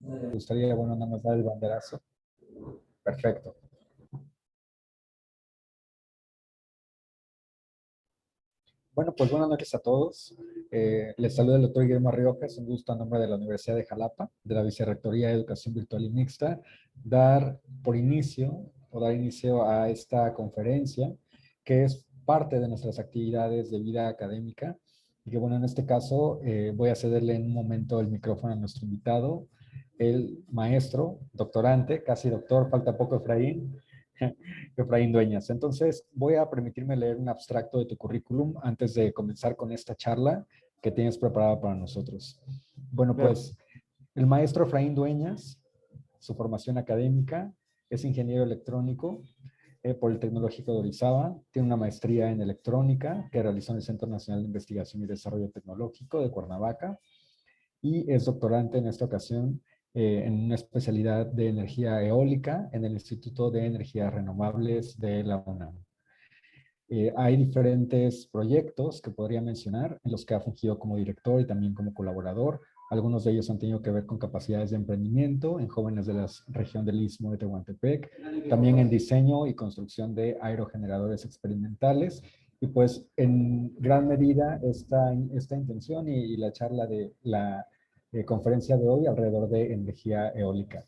Me gustaría, bueno, nada más dar el banderazo. Perfecto. Bueno, pues buenas noches a todos. Les saluda el doctor Guillermo Riojas, un gusto a nombre de la Universidad de Jalapa, de la Vicerrectoría de Educación Virtual y Mixta, dar inicio a esta conferencia, que es parte de nuestras actividades de vida académica. Y que bueno, en este caso voy a cederle en un momento el micrófono a nuestro invitado, el maestro, doctorante, casi doctor, falta poco Efraín, Efraín Dueñas. Entonces, voy a permitirme leer un abstracto de tu currículum antes de comenzar con esta charla que tienes preparada para nosotros. Bueno, Claro. pues el maestro Efraín Dueñas, su formación académica, es ingeniero electrónico por el Tecnológico de Orizaba, tiene una maestría en electrónica que realizó en el Centro Nacional de Investigación y Desarrollo Tecnológico de Cuernavaca y es doctorante en esta ocasión en una especialidad de energía eólica en el Instituto de Energías Renovables de la UNAM. Hay diferentes proyectos que podría mencionar en los que ha fungido como director y también como colaborador. Algunos de ellos han tenido que ver con capacidades de emprendimiento en jóvenes de la región del Istmo de Tehuantepec, también en diseño y construcción de aerogeneradores experimentales. Y pues en gran medida esta intención y la charla de la conferencia de hoy alrededor de energía eólica.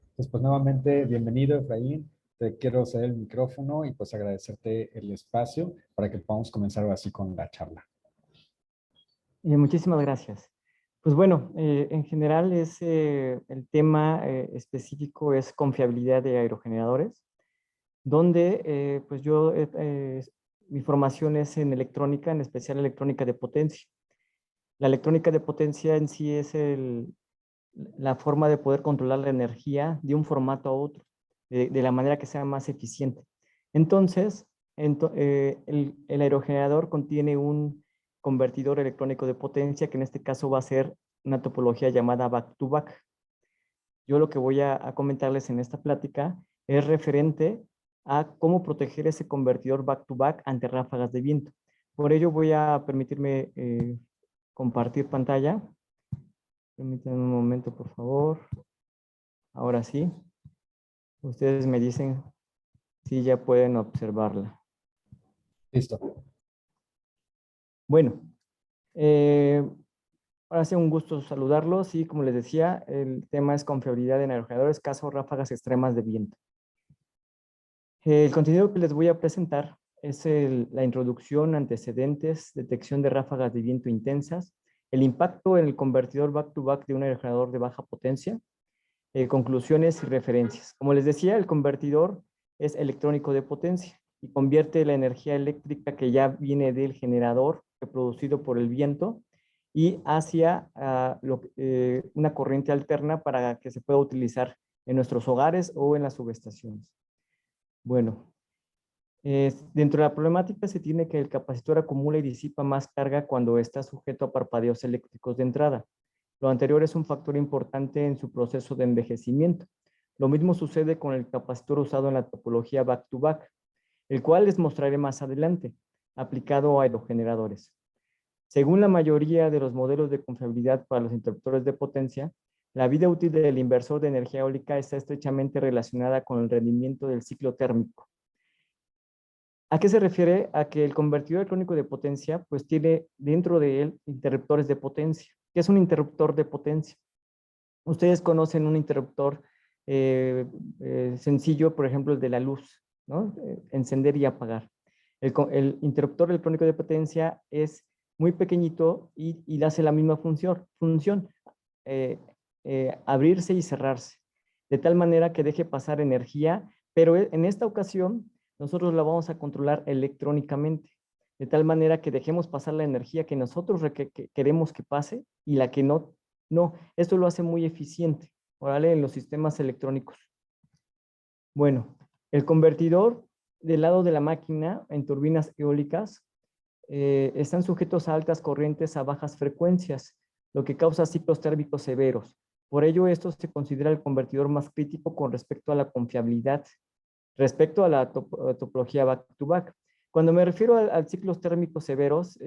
Entonces, pues nuevamente, bienvenido Efraín. Te quiero ceder el micrófono y pues agradecerte el espacio para que podamos comenzar así con la charla. Muchísimas gracias. Pues bueno, en general el tema específico es confiabilidad de aerogeneradores, donde pues mi formación es en electrónica, en especial electrónica de potencia. La electrónica de potencia en sí es la forma de poder controlar la energía de un formato a otro, de la manera que sea más eficiente. Entonces, el aerogenerador contiene un convertidor electrónico de potencia, que en este caso va a ser una topología llamada back-to-back. Yo lo que voy a comentarles en esta plática es referente a cómo proteger ese convertidor back-to-back ante ráfagas de viento. Por ello voy a permitirme compartir pantalla. Permítanme un momento, por favor. Ahora sí. Ustedes me dicen si ya pueden observarla. Listo. Bueno, ahora sí un gusto saludarlos y como les decía, el tema es confiabilidad en aerogeneradores, caso ráfagas extremas de viento. El contenido que les voy a presentar es la introducción, antecedentes, detección de ráfagas de viento intensas, el impacto en el convertidor back-to-back de un aerogenerador de baja potencia, conclusiones y referencias. Como les decía, el convertidor es electrónico de potencia y convierte la energía eléctrica que ya viene del generador producido por el viento y hacia una corriente alterna para que se pueda utilizar en nuestros hogares o en las subestaciones. Bueno, dentro de la problemática se tiene que el capacitor acumula y disipa más carga cuando está sujeto a parpadeos eléctricos de entrada. Lo anterior es un factor importante en su proceso de envejecimiento. Lo mismo sucede con el capacitor usado en la topología back-to-back, el cual les mostraré más adelante, aplicado a aerogeneradores. Según la mayoría de los modelos de confiabilidad para los interruptores de potencia, la vida útil del inversor de energía eólica está estrechamente relacionada con el rendimiento del ciclo térmico. ¿A qué se refiere? A que el convertidor electrónico de potencia pues tiene dentro de él interruptores de potencia. ¿Qué es un interruptor de potencia? Ustedes conocen un interruptor sencillo, por ejemplo, el de la luz, ¿no? Encender y apagar. El interruptor electrónico de potencia es muy pequeñito y hace la misma función abrirse y cerrarse, de tal manera que deje pasar energía, pero en esta ocasión nosotros la vamos a controlar electrónicamente, de tal manera que dejemos pasar la energía que nosotros queremos que pase y la que no. Esto lo hace muy eficiente, ¿vale? En los sistemas electrónicos. Bueno, el convertidor del lado de la máquina en turbinas eólicas están sujetos a altas corrientes a bajas frecuencias, lo que causa ciclos térmicos severos. Por ello, esto se considera el convertidor más crítico con respecto a la confiabilidad, respecto a la topología back-to-back. Cuando me refiero a ciclos térmicos severos,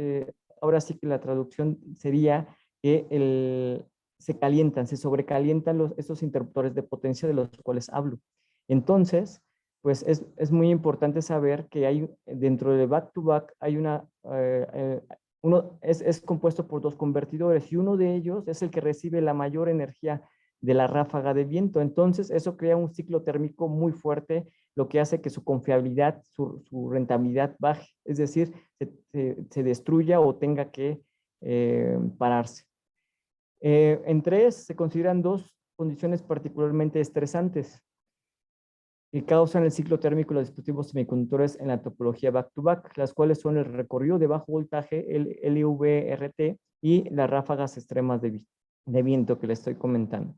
ahora sí que la traducción sería que se calientan, se sobrecalientan estos interruptores de potencia de los cuales hablo. Entonces, pues es muy importante saber que hay dentro de back-to-back hay es compuesto por dos convertidores y uno de ellos es el que recibe la mayor energía de la ráfaga de viento. Entonces, eso crea un ciclo térmico muy fuerte, lo que hace que su confiabilidad, su rentabilidad baje, es decir, se destruya o tenga que pararse. En tres se consideran dos condiciones particularmente estresantes que causan el ciclo térmico de los dispositivos semiconductores en la topología back-to-back, las cuales son el recorrido de bajo voltaje, el LVRT, y las ráfagas extremas de viento que les estoy comentando.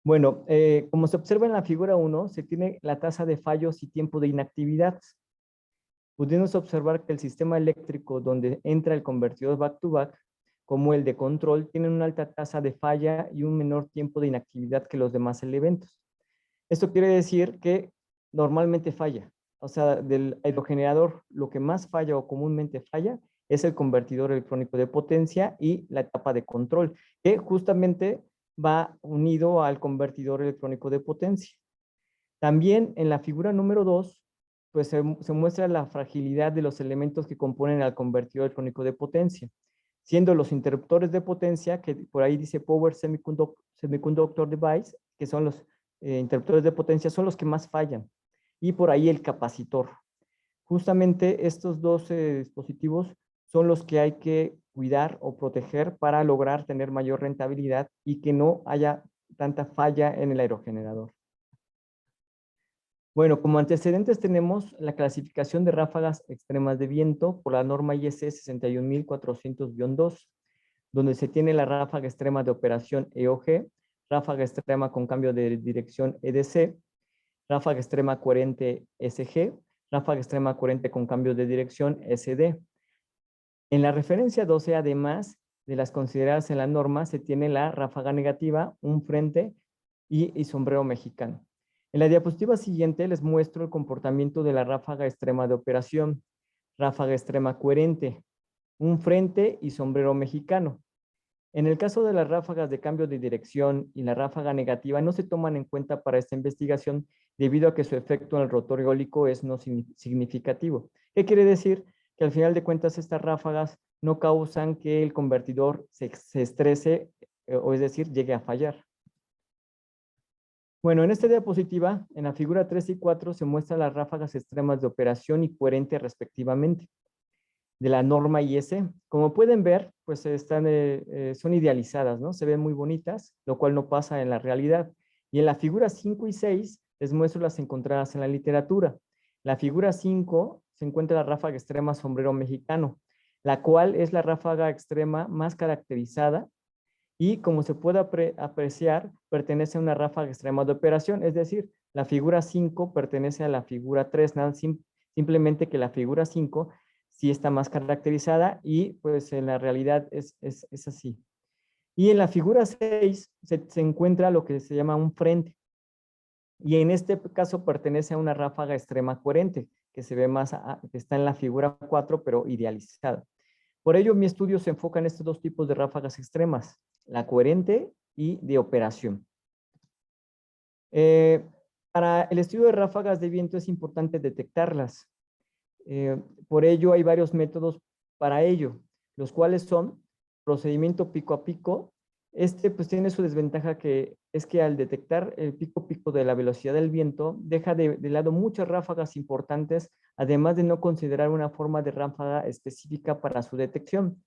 Bueno, como se observa en la figura 1, se tiene la tasa de fallos y tiempo de inactividad. Pudimos observar que el sistema eléctrico donde entra el convertidor back-to-back, como el de control, tiene una alta tasa de falla y un menor tiempo de inactividad que los demás elementos. Esto quiere decir que normalmente falla. O sea, del aerogenerador, lo que más falla o comúnmente falla es el convertidor electrónico de potencia y la etapa de control, que justamente va unido al convertidor electrónico de potencia. También en la figura número 2, pues se muestra la fragilidad de los elementos que componen al convertidor electrónico de potencia, siendo los interruptores de potencia, que por ahí dice Power Semiconductor Device, que son los interruptores de potencia, son los que más fallan, y por ahí el capacitor. Justamente estos dos dispositivos son los que hay que cuidar o proteger para lograr tener mayor rentabilidad y que no haya tanta falla en el aerogenerador. Bueno, como antecedentes tenemos la clasificación de ráfagas extremas de viento por la norma IEC 61400-2, donde se tiene la ráfaga extrema de operación EOG, ráfaga extrema con cambio de dirección EDC, ráfaga extrema coherente SG, ráfaga extrema coherente con cambio de dirección SD. En la referencia 12, además de las consideradas en la norma, se tiene la ráfaga negativa, un frente y sombrero mexicano. En la diapositiva siguiente les muestro el comportamiento de la ráfaga extrema de operación, ráfaga extrema coherente, un frente y sombrero mexicano. En el caso de las ráfagas de cambio de dirección y la ráfaga negativa no se toman en cuenta para esta investigación debido a que su efecto en el rotor eólico es no significativo. ¿Qué quiere decir? Que al final de cuentas estas ráfagas no causan que el convertidor se estrese, o es decir, llegue a fallar. Bueno, en esta diapositiva, en la figura 3 y 4, se muestran las ráfagas extremas de operación y coherente respectivamente de la norma IS. Como pueden ver, pues son idealizadas, ¿no? Se ven muy bonitas, lo cual no pasa en la realidad. Y en la figura 5 y 6 les muestro las encontradas en la literatura. La figura 5 se encuentra la ráfaga extrema sombrero mexicano, la cual es la ráfaga extrema más caracterizada y como se puede apreciar, pertenece a una ráfaga extrema de operación, es decir, la figura 5 pertenece a la figura 3, nada, simplemente que la figura 5 sí está más caracterizada y pues en la realidad es así. Y en la figura 6 se encuentra lo que se llama un frente. Y en este caso pertenece a una ráfaga extrema coherente, que se ve más, que está en la figura 4, pero idealizada. Por ello, mi estudio se enfoca en estos dos tipos de ráfagas extremas, la coherente y de operación. Para el estudio de ráfagas de viento es importante detectarlas. Por ello, hay varios métodos para ello, los cuales son procedimiento pico a pico. Este pues tiene su desventaja que es que al detectar el pico a pico de la velocidad del viento, deja de lado muchas ráfagas importantes, además de no considerar una forma de ráfaga específica para su detección.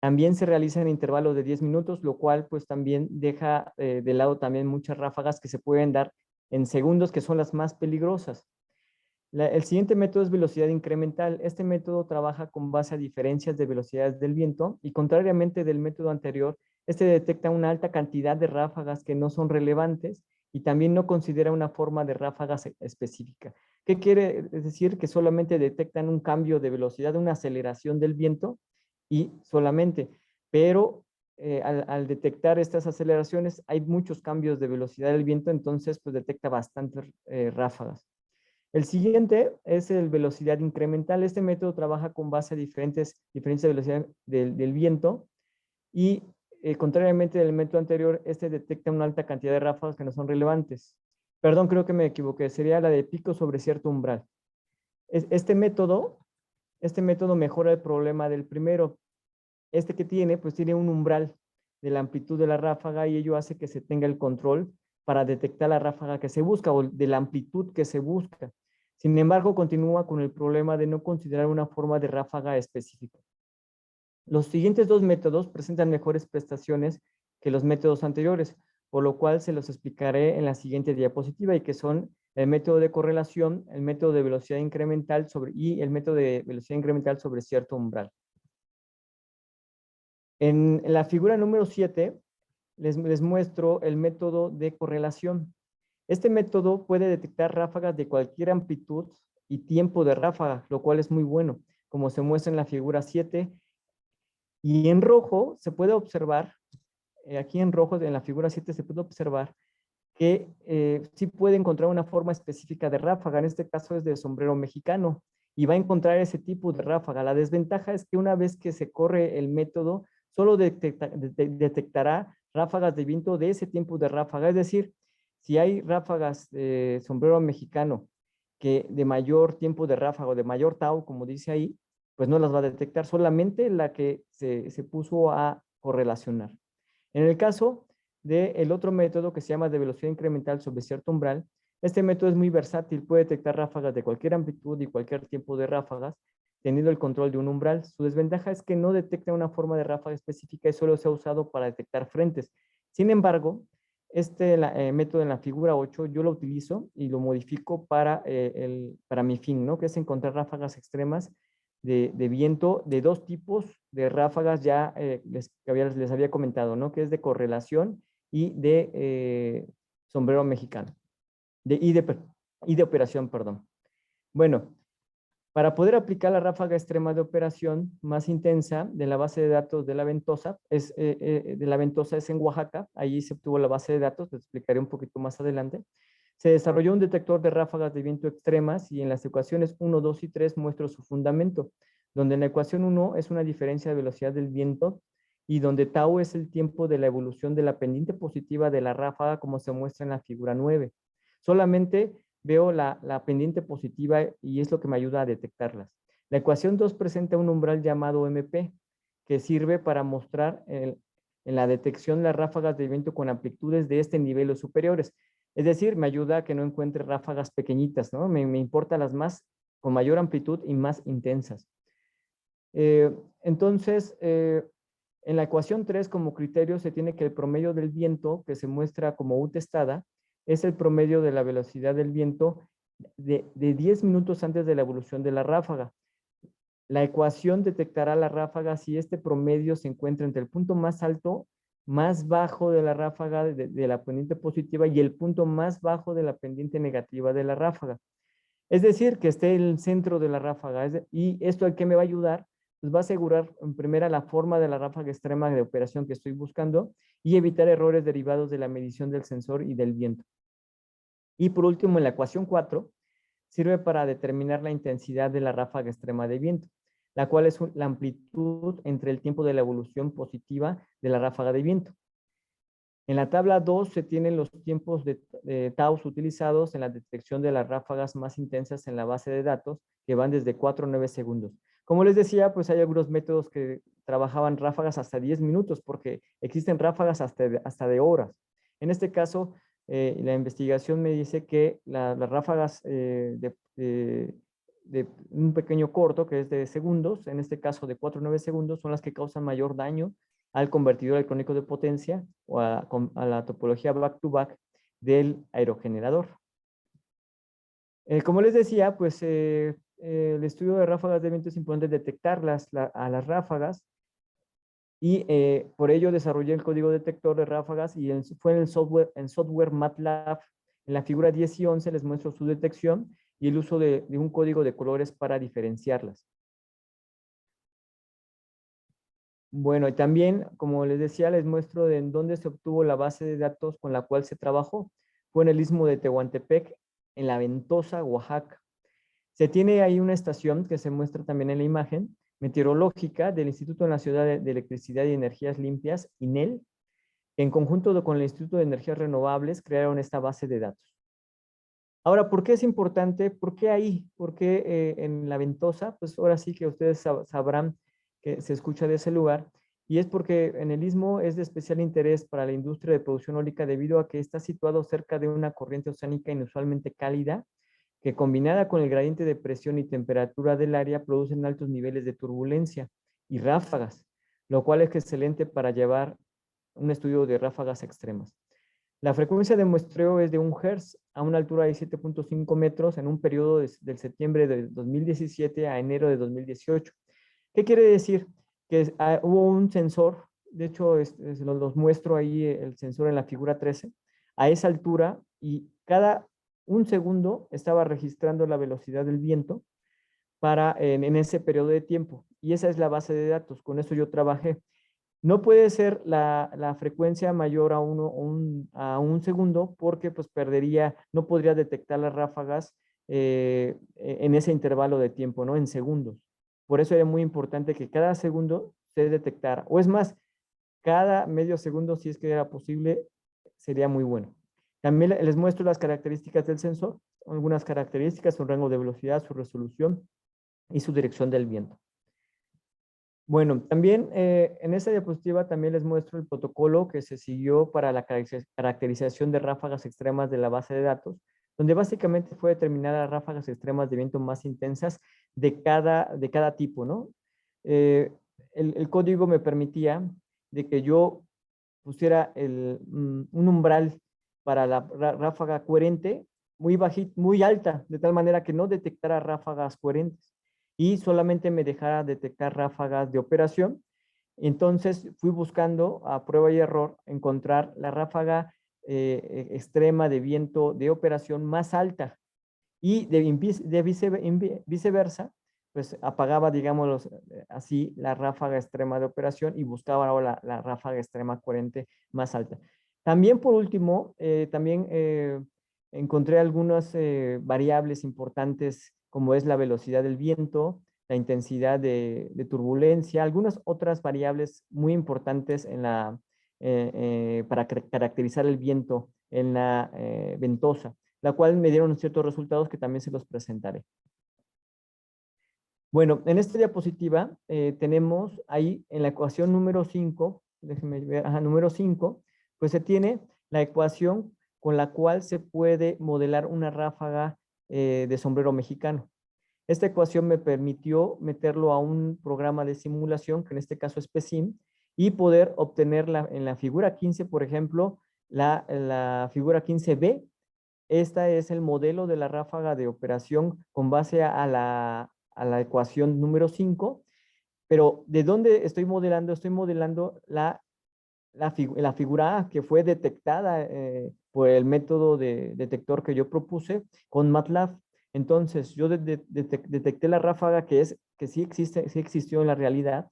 También se realiza en intervalos de 10 minutos, lo cual pues también deja de lado también muchas ráfagas que se pueden dar en segundos, que son las más peligrosas. El siguiente método es velocidad incremental. Este método trabaja con base a diferencias de velocidades del viento y contrariamente del método anterior, este detecta una alta cantidad de ráfagas que no son relevantes y también no considera una forma de ráfagas específica. ¿Qué quiere decir? Que solamente detectan un cambio de velocidad, una aceleración del viento y solamente, pero al detectar estas aceleraciones hay muchos cambios de velocidad del viento, entonces pues detecta bastantes ráfagas. El siguiente es el velocidad incremental. Este método trabaja con base a diferentes velocidades del viento y contrariamente al método anterior, este detecta una alta cantidad de ráfagas que no son relevantes. Perdón, creo que me equivoqué, sería la de pico sobre cierto umbral. Este método mejora el problema del primero. Este que tiene, pues tiene un umbral de la amplitud de la ráfaga y ello hace que se tenga el control para detectar la ráfaga que se busca o de la amplitud que se busca. Sin embargo, continúa con el problema de no considerar una forma de ráfaga específica. Los siguientes dos métodos presentan mejores prestaciones que los métodos anteriores, por lo cual se los explicaré en la siguiente diapositiva y que son el método de correlación, el método de velocidad incremental y el método de velocidad incremental sobre cierto umbral. En la figura número 7 les muestro el método de correlación. Este método puede detectar ráfagas de cualquier amplitud y tiempo de ráfaga, lo cual es muy bueno, como se muestra en la figura 7. Y en rojo se puede observar, aquí en rojo en la figura 7 se puede observar que sí puede encontrar una forma específica de ráfaga, en este caso es de sombrero mexicano, y va a encontrar ese tipo de ráfaga. La desventaja es que una vez que se corre el método, solo detectará ráfagas de viento de ese tiempo de ráfaga, es decir, si hay ráfagas de sombrero mexicano que de mayor tiempo de ráfaga o de mayor tau, como dice ahí, pues no las va a detectar, solamente la que se puso a correlacionar. En el caso del otro método que se llama de velocidad incremental sobre cierto umbral, este método es muy versátil, puede detectar ráfagas de cualquier amplitud y cualquier tiempo de ráfagas, teniendo el control de un umbral. Su desventaja es que no detecta una forma de ráfaga específica y solo se ha usado para detectar frentes. Sin embargo, este método en la figura 8 yo lo utilizo y lo modifico para mi fin, ¿no? Que es encontrar ráfagas extremas de viento de dos tipos de ráfagas ya les había comentado, ¿no? Que es de correlación y de sombrero mexicano. Y de operación, perdón. Bueno, para poder aplicar la ráfaga extrema de operación más intensa de la base de datos de la Ventosa, es en Oaxaca, allí se obtuvo la base de datos, les explicaré un poquito más adelante. Se desarrolló un detector de ráfagas de viento extremas y en las ecuaciones 1, 2 y 3 muestro su fundamento, donde en la ecuación 1 es una diferencia de velocidad del viento y donde tau es el tiempo de la evolución de la pendiente positiva de la ráfaga como se muestra en la figura 9. Solamente veo la pendiente positiva y es lo que me ayuda a detectarlas. La ecuación 2 presenta un umbral llamado MP, que sirve para mostrar en la detección las ráfagas de viento con amplitudes de este nivel o superiores. Es decir, me ayuda a que no encuentre ráfagas pequeñitas, ¿no? Me importa las más con mayor amplitud y más intensas. Entonces, en la ecuación 3 como criterio se tiene que el promedio del viento, que se muestra como U testada, es el promedio de la velocidad del viento de 10 minutos antes de la evolución de la ráfaga. La ecuación detectará la ráfaga si este promedio se encuentra entre el punto más alto, más bajo de la ráfaga de la pendiente positiva y el punto más bajo de la pendiente negativa de la ráfaga. Es decir, que esté en el centro de la ráfaga. Y esto a qué me va a ayudar, pues va a asegurar en primera la forma de la ráfaga extrema de operación que estoy buscando y evitar errores derivados de la medición del sensor y del viento. Y por último, en la ecuación 4, sirve para determinar la intensidad de la ráfaga extrema de viento, la cual es la amplitud entre el tiempo de la evolución positiva de la ráfaga de viento. En la tabla 2 se tienen los tiempos de taus utilizados en la detección de las ráfagas más intensas en la base de datos, que van desde 4 a 9 segundos. Como les decía, pues hay algunos métodos que trabajaban ráfagas hasta 10 minutos, porque existen ráfagas hasta de horas. En este caso, la investigación me dice que las ráfagas de un pequeño corto, que es de segundos, en este caso de 4 a 9 segundos, son las que causan mayor daño al convertidor electrónico de potencia o a la topología back-to-back del aerogenerador. Como les decía, pues el estudio de ráfagas de viento es importante detectar a las ráfagas y por ello desarrollé el código detector de ráfagas y fue en software MATLAB. En la figura 10 y 11 les muestro su detección y el uso de un código de colores para diferenciarlas. Bueno, y también, como les decía, les muestro en dónde se obtuvo la base de datos con la cual se trabajó. Fue en el Istmo de Tehuantepec, en La Ventosa, Oaxaca. Se tiene ahí una estación que se muestra también en la imagen, Meteorológica del Instituto Nacional de Electricidad y Energías Limpias, INEL, en conjunto con el Instituto de Energías Renovables, crearon esta base de datos. Ahora, ¿por qué es importante? ¿Por qué ahí? ¿Por qué en La Ventosa? Pues ahora sí que ustedes sabrán que se escucha de ese lugar. Y es porque en el Istmo es de especial interés para la industria de producción eólica debido a que está situado cerca de una corriente oceánica inusualmente cálida, que combinada con el gradiente de presión y temperatura del área producen altos niveles de turbulencia y ráfagas, lo cual es excelente para llevar un estudio de ráfagas extremas. La frecuencia de muestreo es de 1 Hz a una altura de 7.5 metros en un periodo del septiembre de 2017 a enero de 2018. ¿Qué quiere decir? Que hubo un sensor, de hecho los muestro ahí el sensor en la figura 13, a esa altura, y cada un segundo estaba registrando la velocidad del viento en ese periodo de tiempo. Y esa es la base de datos. Con eso yo trabajé. No puede ser la frecuencia mayor a un segundo porque pues no podría detectar las ráfagas en ese intervalo de tiempo, ¿no? En segundos. Por eso era muy importante que cada segundo se detectara. O es más, cada medio segundo, si es que era posible, sería muy bueno. También les muestro las características del sensor. Algunas características, su rango de velocidad, su resolución y su dirección del viento. Bueno, también en esta diapositiva también les muestro el protocolo que se siguió para la caracterización de ráfagas extremas de la base de datos, donde básicamente fue determinar las ráfagas extremas de viento más intensas de cada tipo, ¿no? El código me permitía de que yo pusiera un umbral para la ráfaga coherente muy bajita, muy alta, de tal manera que no detectara ráfagas coherentes y solamente me dejara detectar ráfagas de operación. Entonces fui buscando a prueba y error encontrar la ráfaga extrema de viento de operación más alta y viceversa, pues apagaba, digamos, así la ráfaga extrema de operación y buscaba ahora la ráfaga extrema coherente más alta. También por último, encontré algunas variables importantes como es la velocidad del viento, la intensidad de turbulencia, algunas otras variables muy importantes para caracterizar el viento en la ventosa, la cual me dieron ciertos resultados que también se los presentaré. Bueno, en esta diapositiva tenemos ahí en la ecuación número 5, déjenme ver, número 5, pues se tiene la ecuación con la cual se puede modelar una ráfaga de sombrero mexicano. Esta ecuación me permitió meterlo a un programa de simulación, que en este caso es PESIM, y poder obtenerla en la figura 15, por ejemplo, la figura 15B. Esta es el modelo de la ráfaga de operación con base a la ecuación número 5, pero ¿de dónde estoy modelando? Estoy modelando la figura A, que fue detectada por el método de detector que yo propuse con MATLAB. Entonces, yo detecté la ráfaga que sí existió en la realidad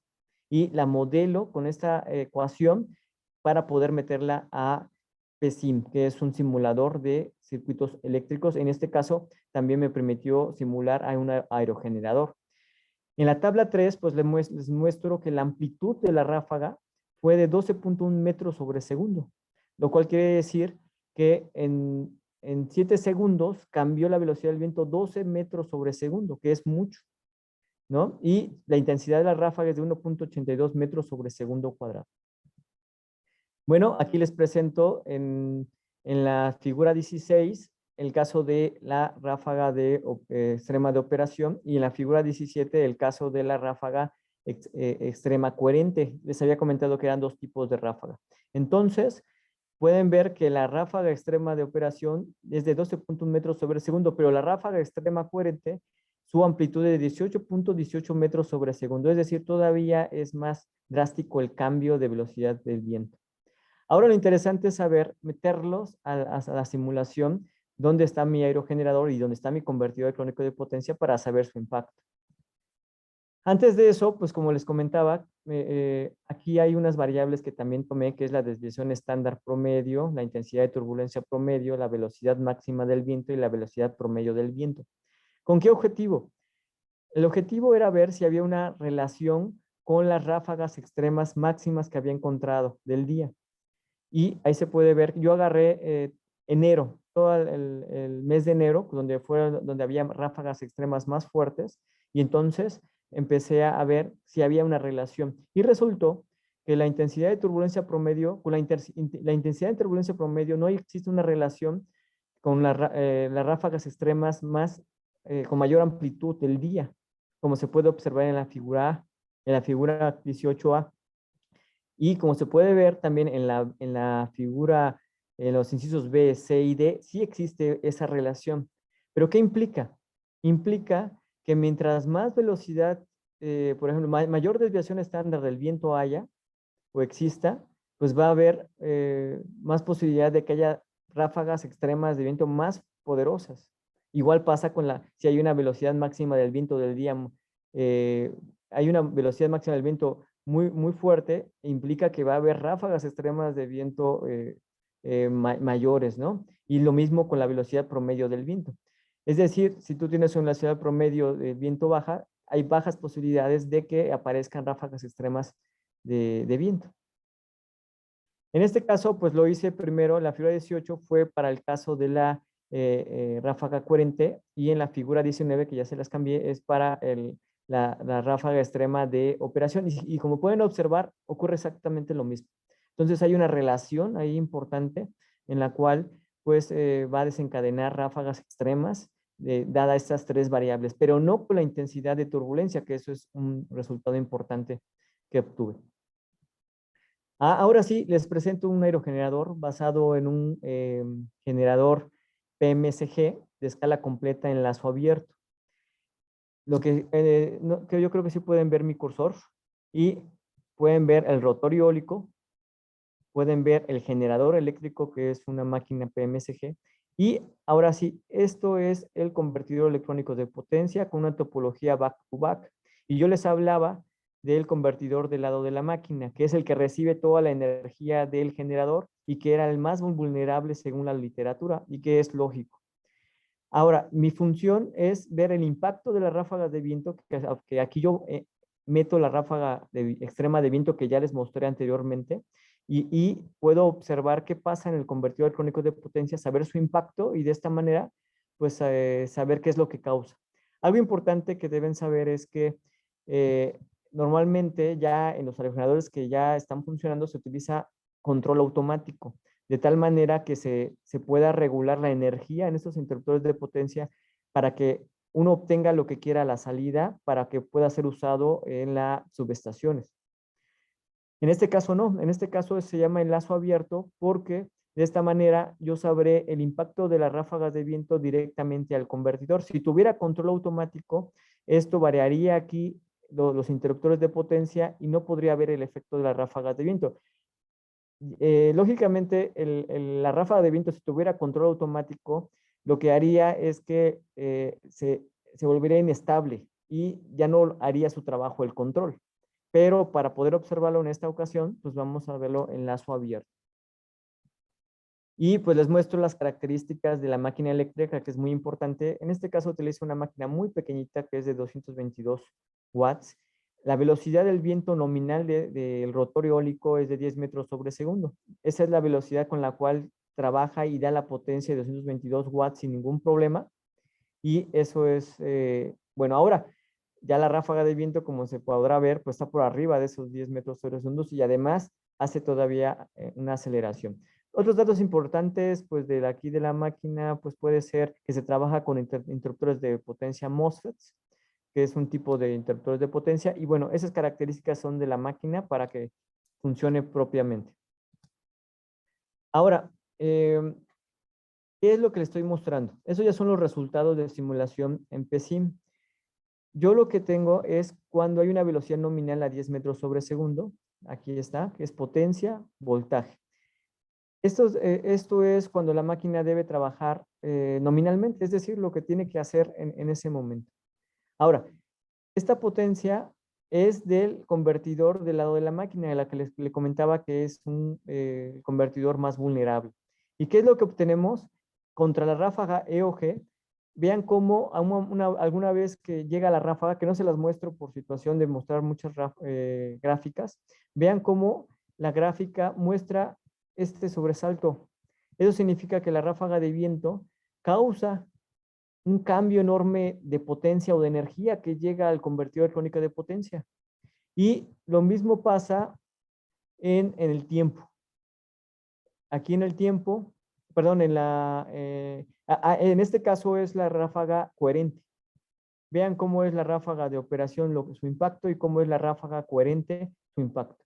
y la modelo con esta ecuación para poder meterla a PESIM, que es un simulador de circuitos eléctricos. En este caso, también me permitió simular a un aerogenerador. En la tabla 3, pues les muestro que la amplitud de la ráfaga fue de 12.1 metros sobre segundo, lo cual quiere decir que en 7 segundos cambió la velocidad del viento 12 metros sobre segundo, que es mucho, ¿no? Y la intensidad de la ráfaga es de 1.82 metros sobre segundo cuadrado. Bueno, aquí les presento en la figura 16 el caso de la ráfaga extrema de operación y en la figura 17 el caso de la ráfaga extrema coherente. Les había comentado que eran dos tipos de ráfaga. Entonces, pueden ver que la ráfaga extrema de operación es de 12.1 metros sobre segundo, pero la ráfaga extrema coherente, su amplitud es de 18.18 metros sobre segundo. Es decir, todavía es más drástico el cambio de velocidad del viento. Ahora lo interesante es saber meterlos a la simulación, dónde está mi aerogenerador y dónde está mi convertidor crónico de potencia para saber su impacto. Antes de eso, pues como les comentaba, aquí hay unas variables que también tomé, que es la desviación estándar promedio, la intensidad de turbulencia promedio, la velocidad máxima del viento y la velocidad promedio del viento. ¿Con qué objetivo? El objetivo era ver si había una relación con las ráfagas extremas máximas que había encontrado del día. Y ahí se puede ver, yo agarré enero, todo el mes de enero, donde había ráfagas extremas más fuertes, y entonces empecé a ver si había una relación. Y resultó que la intensidad de turbulencia promedio, con la intensidad de turbulencia promedio no existe una relación con las ráfagas extremas con mayor amplitud del día, como se puede observar en la figura A, en la figura 18A. Y como se puede ver también en la figura, en los incisos B, C y D, sí existe esa relación. ¿Pero qué implica? Implica que mientras más velocidad, por ejemplo, mayor desviación estándar del viento haya o exista, pues va a haber más posibilidad de que haya ráfagas extremas de viento más poderosas. Igual pasa si hay una velocidad máxima del viento del día, eh, hay una velocidad máxima del viento muy fuerte, implica que va a haber ráfagas extremas de viento mayores, ¿no? Y lo mismo con la velocidad promedio del viento. Es decir, si tú tienes una velocidad promedio de viento baja, hay bajas posibilidades de que aparezcan ráfagas extremas de viento. En este caso, pues lo hice primero, la figura 18 fue para el caso de la ráfaga coherente, y en la figura 19, que ya se las cambié, es para la ráfaga extrema de operación. Y como pueden observar, ocurre exactamente lo mismo. Entonces hay una relación ahí importante en la cual pues va a desencadenar ráfagas extremas dada estas tres variables, pero no con la intensidad de turbulencia, que eso es un resultado importante que obtuve. Ahora sí, les presento un aerogenerador basado en un generador PMSG de escala completa en lazo abierto. Que yo creo que sí pueden ver mi cursor y pueden ver el rotor eólico, pueden ver el generador eléctrico, que es una máquina PMSG. Y ahora sí, esto es el convertidor electrónico de potencia con una topología back-to-back. Y yo les hablaba del convertidor del lado de la máquina, que es el que recibe toda la energía del generador y que era el más vulnerable según la literatura, y que es lógico. Ahora, mi función es ver el impacto de las ráfagas de viento, que aquí yo meto la ráfaga extrema de viento que ya les mostré anteriormente, y puedo observar qué pasa en el convertidor electrónico de potencia, saber su impacto y de esta manera, pues saber qué es lo que causa. Algo importante que deben saber es que normalmente ya en los aerogeneradores que ya están funcionando se utiliza control automático, de tal manera que se pueda regular la energía en estos interruptores de potencia para que uno obtenga lo que quiera a la salida para que pueda ser usado en las subestaciones. En este caso no, en este caso se llama enlazo abierto porque de esta manera yo sabré el impacto de las ráfagas de viento directamente al convertidor. Si tuviera control automático, esto variaría aquí los interruptores de potencia y no podría haber el efecto de las ráfagas de viento. Lógicamente, la ráfaga de viento, si tuviera control automático, lo que haría es que se volvería inestable y ya no haría su trabajo el control. Pero para poder observarlo en esta ocasión, pues vamos a verlo en lazo abierto. Y pues les muestro las características de la máquina eléctrica, que es muy importante. En este caso utilizo una máquina muy pequeñita que es de 222 watts. La velocidad del viento nominal del rotor eólico es de 10 metros sobre segundo. Esa es la velocidad con la cual trabaja y da la potencia de 222 watts sin ningún problema. Y eso es, bueno, ahora ya la ráfaga de viento, como se podrá ver, pues está por arriba de esos 10 metros sobre segundo y además hace todavía una aceleración. Otros datos importantes, pues de aquí de la máquina, pues puede ser que se trabaja con interruptores de potencia MOSFETs, que es un tipo de interruptores de potencia. Y bueno, esas características son de la máquina para que funcione propiamente. Ahora, ¿qué es lo que le estoy mostrando? Eso ya son los resultados de simulación en PSIM. Yo lo que tengo es cuando hay una velocidad nominal a 10 metros sobre segundo. Aquí está, que es potencia, voltaje. Esto es cuando la máquina debe trabajar nominalmente, es decir, lo que tiene que hacer en ese momento. Ahora, esta potencia es del convertidor del lado de la máquina, de la que les comentaba que es un convertidor más vulnerable. ¿Y qué es lo que obtenemos? Contra la ráfaga EOG, vean cómo alguna vez que llega la ráfaga, que no se las muestro por situación de mostrar muchas gráficas, vean cómo la gráfica muestra este sobresalto. Eso significa que la ráfaga de viento causa un cambio enorme de potencia o de energía que llega al convertidor electrónico de potencia. Y lo mismo pasa en el tiempo. Aquí en el tiempo, perdón, en este caso es la ráfaga coherente. Vean cómo es la ráfaga de operación, su impacto, y cómo es la ráfaga coherente, su impacto.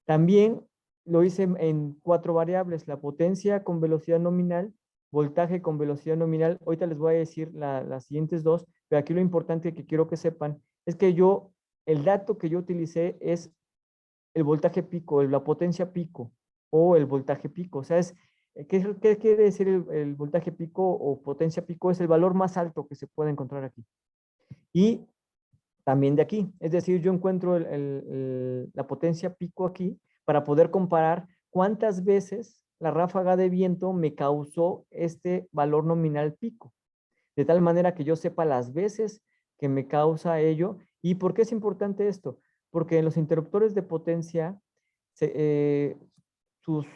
También lo hice en 4 variables: la potencia con velocidad nominal, voltaje con velocidad nominal. Ahorita les voy a decir las siguientes 2, pero aquí lo importante que quiero que sepan es que el dato que yo utilicé es el voltaje pico, la potencia pico o el voltaje pico. O sea, ¿qué quiere decir el voltaje pico o potencia pico? Es el valor más alto que se puede encontrar aquí. Y también de aquí. Es decir, yo encuentro la potencia pico aquí para poder comparar cuántas veces la ráfaga de viento me causó este valor nominal pico. De tal manera que yo sepa las veces que me causa ello. ¿Y por qué es importante esto? Porque en los interruptores de potencia, sus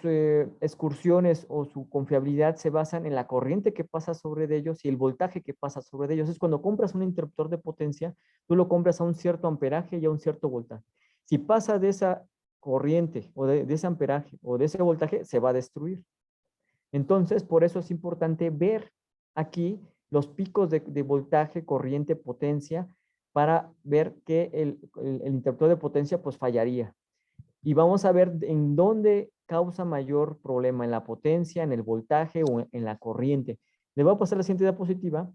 excursiones o su confiabilidad se basan en la corriente que pasa sobre ellos y el voltaje que pasa sobre ellos. Es cuando compras un interruptor de potencia, tú lo compras a un cierto amperaje y a un cierto voltaje. Si pasa de esa corriente o de ese amperaje o de ese voltaje, se va a destruir. Entonces, por eso es importante ver aquí los picos de voltaje, corriente, potencia, para ver que el interruptor de potencia pues fallaría. Y vamos a ver en dónde causa mayor problema, en la potencia, en el voltaje o en la corriente. Les voy a pasar la siguiente diapositiva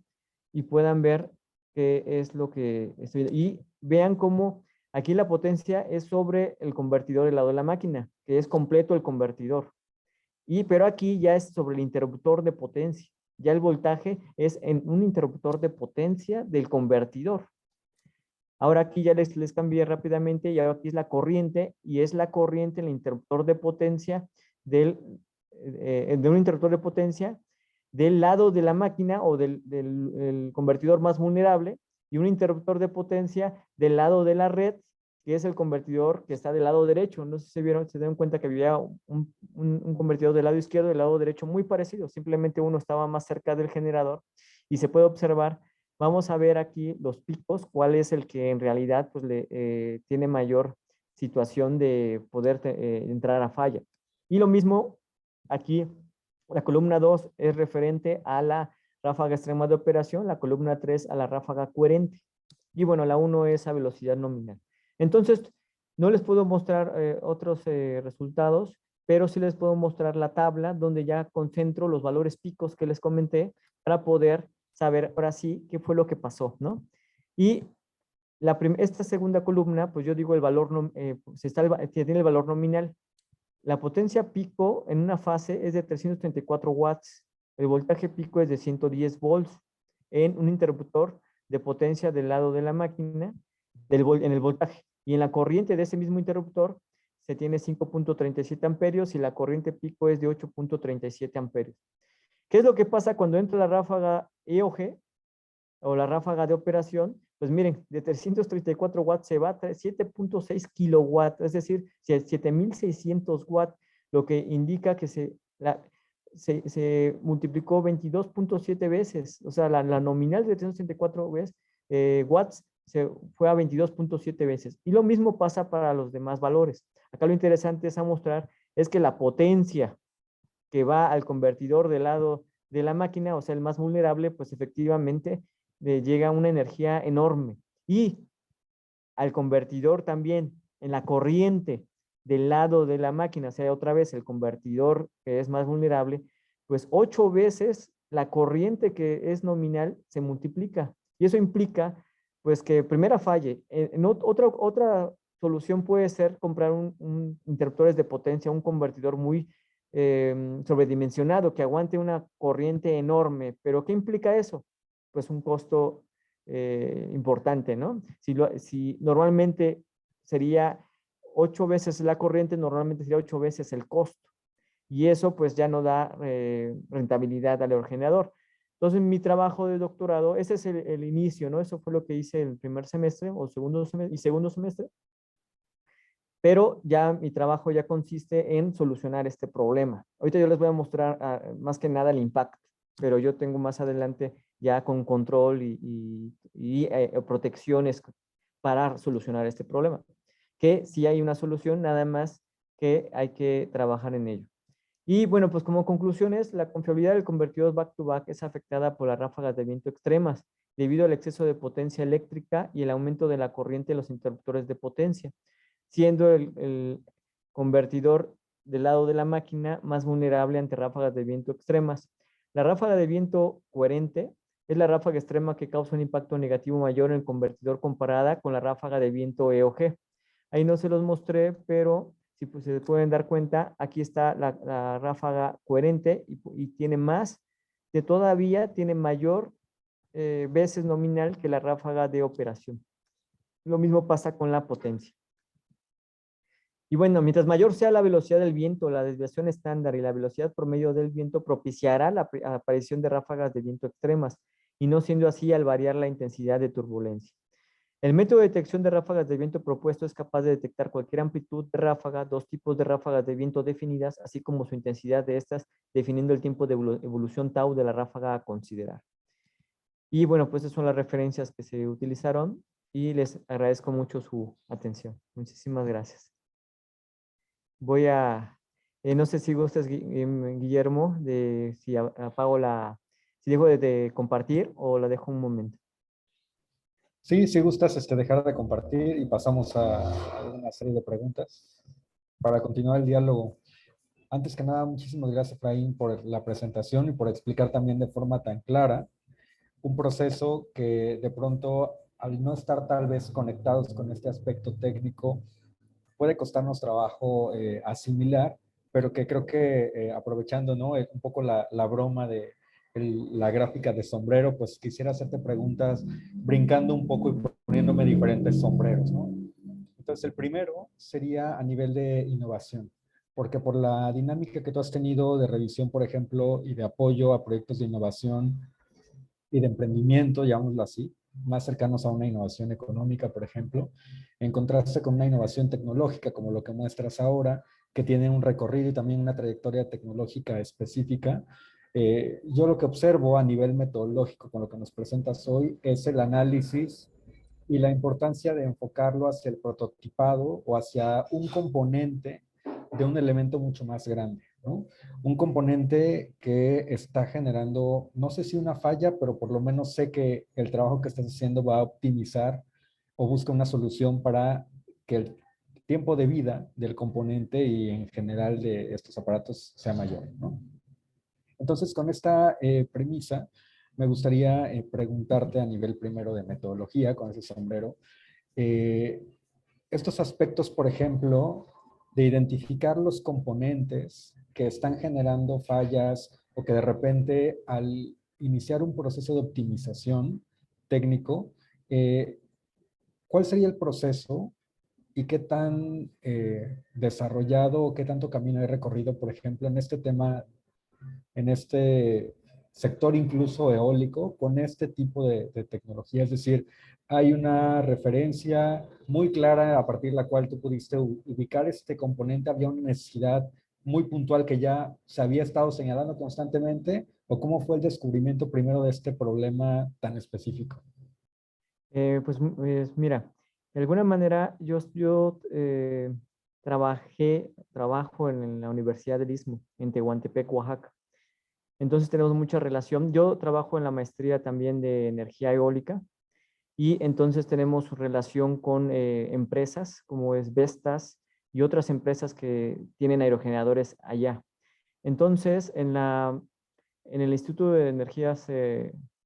y puedan ver qué es lo que estoy... Y vean cómo aquí la potencia es sobre el convertidor del lado de la máquina, que es completo el convertidor. Pero aquí ya es sobre el interruptor de potencia. Ya el voltaje es en un interruptor de potencia del convertidor. Ahora aquí ya les cambié rápidamente y ahora aquí es la corriente, y es la corriente en el interruptor de potencia de un interruptor de potencia del lado de la máquina o del convertidor más vulnerable, y un interruptor de potencia del lado de la red, que es el convertidor que está del lado derecho. No sé si se dieron cuenta que había un convertidor del lado izquierdo y del lado derecho muy parecido, simplemente uno estaba más cerca del generador, y se puede observar. Vamos a ver aquí los picos, cuál es el que en realidad pues, tiene mayor situación de poder entrar a falla. Y lo mismo aquí, la columna 2 es referente a la ráfaga extrema de operación, la columna 3 a la ráfaga coherente. Y bueno, la 1 es a velocidad nominal. Entonces, no les puedo mostrar otros resultados, pero sí les puedo mostrar la tabla donde ya concentro los valores picos que les comenté para poder saber ahora sí qué fue lo que pasó, ¿no? Y esta segunda columna, pues yo digo el valor, tiene el valor nominal. La potencia pico en una fase es de 334 watts. El voltaje pico es de 110 volts en un interruptor de potencia del lado de la máquina, en el voltaje. Y en la corriente de ese mismo interruptor se tiene 5.37 amperios y la corriente pico es de 8.37 amperios. ¿Qué es lo que pasa cuando entra la ráfaga EOG o la ráfaga de operación? Pues miren, de 334 watts se va a 7.6 kilowatts, es decir, 7.600 watts, lo que indica que se multiplicó 22.7 veces. O sea, la nominal de 334 watts se fue a 22.7 veces. Y lo mismo pasa para los demás valores. Acá lo interesante es a mostrar es que la potencia que va al convertidor del lado de la máquina, o sea, el más vulnerable, pues efectivamente llega una energía enorme. Y al convertidor también, en la corriente del lado de la máquina, o sea, otra vez el convertidor que es más vulnerable, pues 8 veces la corriente que es nominal se multiplica. Y eso implica, pues, que primera falle. Otra solución puede ser comprar un interruptores de potencia, un convertidor muy sobredimensionado que aguante una corriente enorme. ¿Pero qué implica eso? Pues un costo importante, ¿no? Si normalmente sería 8 veces la corriente, normalmente sería 8 veces el costo. Y eso pues ya no da rentabilidad al aerogenerador. Entonces, mi trabajo de doctorado, ese es el inicio, ¿no? Eso fue lo que hice el primer semestre o segundo semestre, pero ya mi trabajo ya consiste en solucionar este problema. Ahorita yo les voy a mostrar más que nada el impacto, pero yo tengo más adelante ya con control y protecciones para solucionar este problema. Que si hay una solución, nada más que hay que trabajar en ello. Y bueno, pues como conclusiones, la confiabilidad del convertidor back-to-back es afectada por las ráfagas de viento extremas debido al exceso de potencia eléctrica y el aumento de la corriente de los interruptores de potencia, siendo el convertidor del lado de la máquina más vulnerable ante ráfagas de viento extremas. La ráfaga de viento coherente es la ráfaga extrema que causa un impacto negativo mayor en el convertidor comparada con la ráfaga de viento E o G. Ahí no se los mostré, pero si pues, se pueden dar cuenta, aquí está la ráfaga coherente y tiene más, todavía tiene mayor veces nominal que la ráfaga de operación. Lo mismo pasa con la potencia. Y bueno, mientras mayor sea la velocidad del viento, la desviación estándar y la velocidad promedio del viento propiciará la aparición de ráfagas de viento extremas, y no siendo así al variar la intensidad de turbulencia. El método de detección de ráfagas de viento propuesto es capaz de detectar cualquier amplitud de ráfaga, dos tipos de ráfagas de viento definidas, así como su intensidad de estas, definiendo el tiempo de evolución tau de la ráfaga a considerar. Y bueno, pues esas son las referencias que se utilizaron y les agradezco mucho su atención. Muchísimas gracias. Voy a, no sé si gustas, Guillermo, si apago si dejo de compartir o la dejo un momento. Sí, si gustas dejar de compartir y pasamos a una serie de preguntas para continuar el diálogo. Antes que nada, muchísimas gracias, Efraín, por la presentación y por explicar también de forma tan clara un proceso que de pronto, al no estar tal vez conectados con este aspecto técnico, puede costarnos trabajo asimilar, pero que creo que aprovechando, ¿no? Un poco la broma de la gráfica de sombrero, pues quisiera hacerte preguntas brincando un poco y poniéndome diferentes sombreros, ¿no? Entonces, el primero sería a nivel de innovación, porque por la dinámica que tú has tenido de revisión, por ejemplo, y de apoyo a proyectos de innovación y de emprendimiento, llamémoslo así, más cercanos a una innovación económica, por ejemplo, en contraste con una innovación tecnológica, como lo que muestras ahora, que tiene un recorrido y también una trayectoria tecnológica específica. Yo lo que observo a nivel metodológico con lo que nos presentas hoy es el análisis y la importancia de enfocarlo hacia el prototipado o hacia un componente de un elemento mucho más grande, ¿no? Un componente que está generando, no sé si una falla, pero por lo menos sé que el trabajo que estás haciendo va a optimizar o busca una solución para que el tiempo de vida del componente y en general de estos aparatos sea mayor, ¿no? Entonces, con esta premisa, me gustaría preguntarte a nivel primero de metodología, con ese sombrero, eh, estos aspectos, por ejemplo, de identificar los componentes que están generando fallas o que de repente al iniciar un proceso de optimización técnico, ¿cuál sería el proceso y qué tan desarrollado o qué tanto camino he recorrido, por ejemplo, en este tema, en este sector incluso eólico, con este tipo de tecnología? Es decir, hay una referencia muy clara a partir de la cual tú pudiste ubicar este componente, había una necesidad muy puntual que ya se había estado señalando constantemente, o cómo fue el descubrimiento primero de este problema tan específico. Pues mira, de alguna manera yo trabajo en la Universidad del Istmo, en Tehuantepec, Oaxaca. Entonces tenemos mucha relación. Yo trabajo en la maestría también de energía eólica y entonces tenemos relación con empresas como es Vestas y otras empresas que tienen aerogeneradores allá. Entonces, en el Instituto de Energías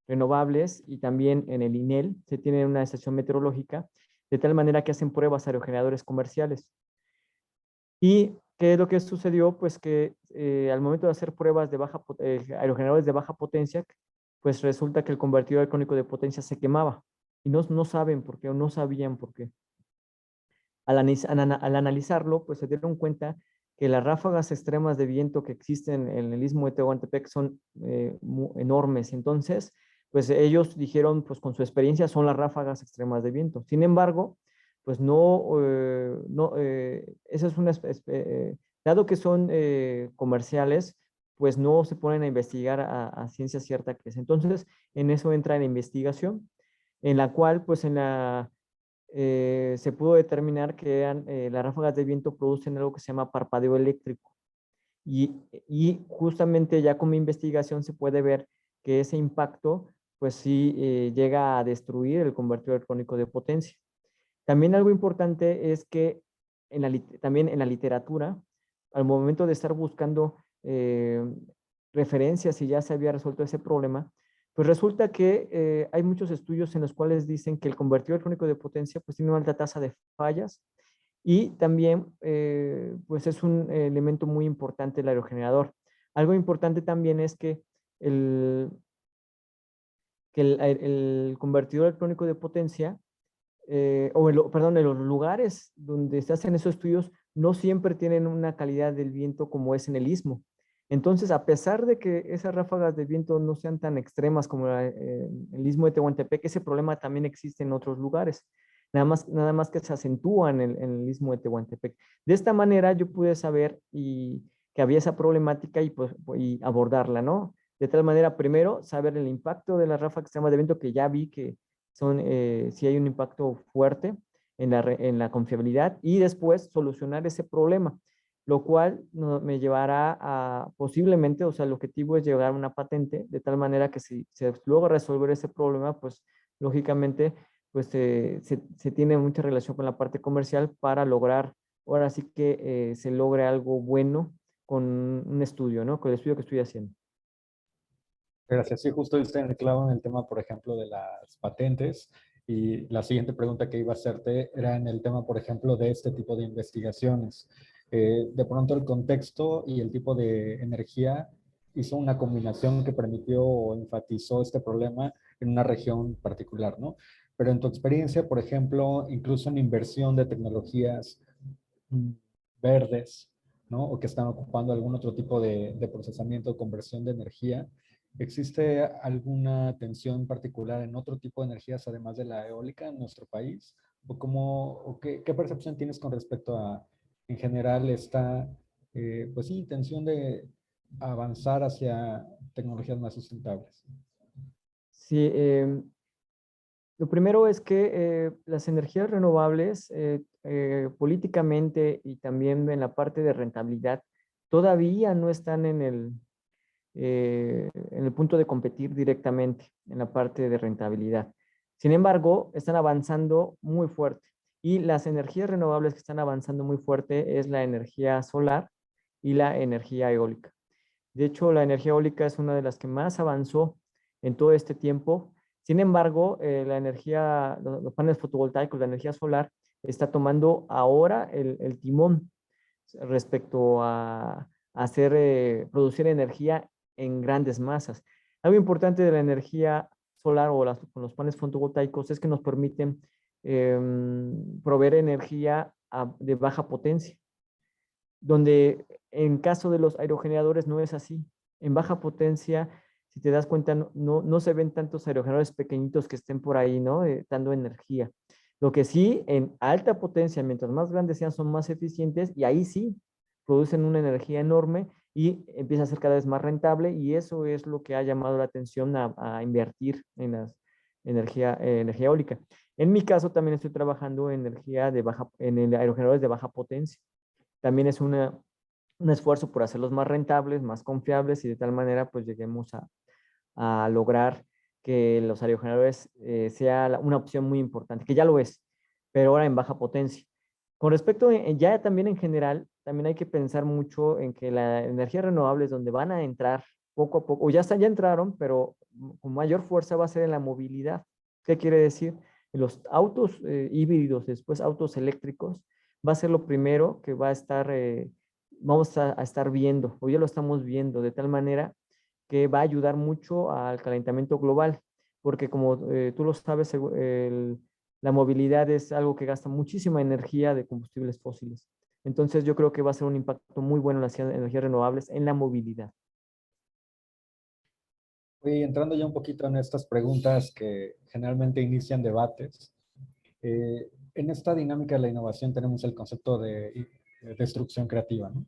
Renovables y también en el INEL se tiene una estación meteorológica de tal manera que hacen pruebas a aerogeneradores comerciales. ¿Y qué es lo que sucedió? Pues que al momento de hacer pruebas de aerogeneradores de baja potencia, pues resulta que el convertidor electrónico de potencia se quemaba y no saben por qué o no sabían por qué. Al analizarlo, pues se dieron cuenta que las ráfagas extremas de viento que existen en el Istmo de Tehuantepec son enormes. Entonces, pues ellos dijeron, pues con su experiencia son las ráfagas extremas de viento. Sin embargo, pues esa es una, dado que son comerciales, pues no se ponen a investigar a ciencia cierta qué es. Entonces, en eso entra la investigación, en la cual, pues se pudo determinar que las ráfagas de viento producen algo que se llama parpadeo eléctrico. Y justamente ya con mi investigación se puede ver que ese impacto, pues sí, llega a destruir el convertidor electrónico de potencia. También algo importante es que también en la literatura, al momento de estar buscando referencias si ya se había resuelto ese problema, pues resulta que hay muchos estudios en los cuales dicen que el convertidor electrónico de potencia pues tiene una alta tasa de fallas y también pues es un elemento muy importante el aerogenerador. Algo importante también es que el, el convertidor electrónico de potencia perdón, en los lugares donde se hacen esos estudios no siempre tienen una calidad del viento como es en el istmo. Entonces, a pesar de que esas ráfagas de viento no sean tan extremas como el istmo de Tehuantepec, ese problema también existe en otros lugares. Nada más que se acentúa en el istmo de Tehuantepec. De esta manera yo pude saber que había esa problemática y abordarla, ¿no? De tal manera, primero, saber el impacto de las ráfagas extremas de viento que ya vi que si hay un impacto fuerte en la confiabilidad y después solucionar ese problema, lo cual me llevará a posiblemente, o sea, el objetivo es llegar a una patente de tal manera que si se logra resolver ese problema, pues lógicamente pues se tiene mucha relación con la parte comercial para lograr, ahora sí que se logre algo bueno con un estudio, ¿no? Con el estudio que estoy haciendo. Gracias. Sí, justo está en el clavo en el tema, por ejemplo, de las patentes. Y la siguiente pregunta que iba a hacerte era en el tema, por ejemplo, de este tipo de investigaciones. De pronto el contexto y el tipo de energía hizo una combinación que permitió o enfatizó este problema en una región particular, ¿no? Pero en tu experiencia, por ejemplo, incluso en inversión de tecnologías mm, verdes, ¿no? O que están ocupando algún otro tipo de procesamiento o conversión de energía, ¿existe alguna tensión particular en otro tipo de energías además de la eólica en nuestro país? ¿O, qué percepción tienes con respecto a, en general, esta, pues sí, intención de avanzar hacia tecnologías más sustentables? Sí, lo primero es que las energías renovables, políticamente y también en la parte de rentabilidad, todavía no están en el punto de competir directamente en la parte de rentabilidad. Sin embargo, están avanzando muy fuerte. Y las energías renovables que están avanzando muy fuerte es la energía solar y la energía eólica. De hecho, la energía eólica es una de las que más avanzó en todo este tiempo. Sin embargo, los paneles fotovoltaicos, la energía solar, está tomando ahora el timón respecto a hacer, producir energía en grandes masas. Algo importante de la energía solar con los paneles fotovoltaicos es que nos permiten proveer energía de baja potencia, donde en caso de los aerogeneradores no es así. En baja potencia, si te das cuenta, no se ven tantos aerogeneradores pequeñitos que estén por ahí, ¿no? Dando energía. Lo que sí, en alta potencia, mientras más grandes sean, son más eficientes y ahí sí producen una energía enorme y empieza a ser cada vez más rentable y eso es lo que ha llamado la atención a invertir en energía eólica. En mi caso también estoy trabajando en aerogeneradores de baja potencia. También es un esfuerzo por hacerlos más rentables, más confiables y de tal manera pues lleguemos a lograr que los aerogeneradores sea una opción muy importante, que ya lo es, pero ahora en baja potencia. Con respecto, ya también en general, también hay que pensar mucho en que la energía renovable es donde van a entrar poco a poco, o ya entraron, pero con mayor fuerza va a ser en la movilidad. ¿Qué quiere decir? En los autos híbridos, después autos eléctricos, va a ser lo primero que va a estar, vamos a estar viendo, o ya lo estamos viendo, de tal manera que va a ayudar mucho al calentamiento global, porque como tú lo sabes, la movilidad es algo que gasta muchísima energía de combustibles fósiles. Entonces yo creo que va a ser un impacto muy bueno en las energías renovables en la movilidad. Y entrando ya un poquito en estas preguntas que generalmente inician debates, en esta dinámica de la innovación tenemos el concepto de destrucción creativa, ¿no?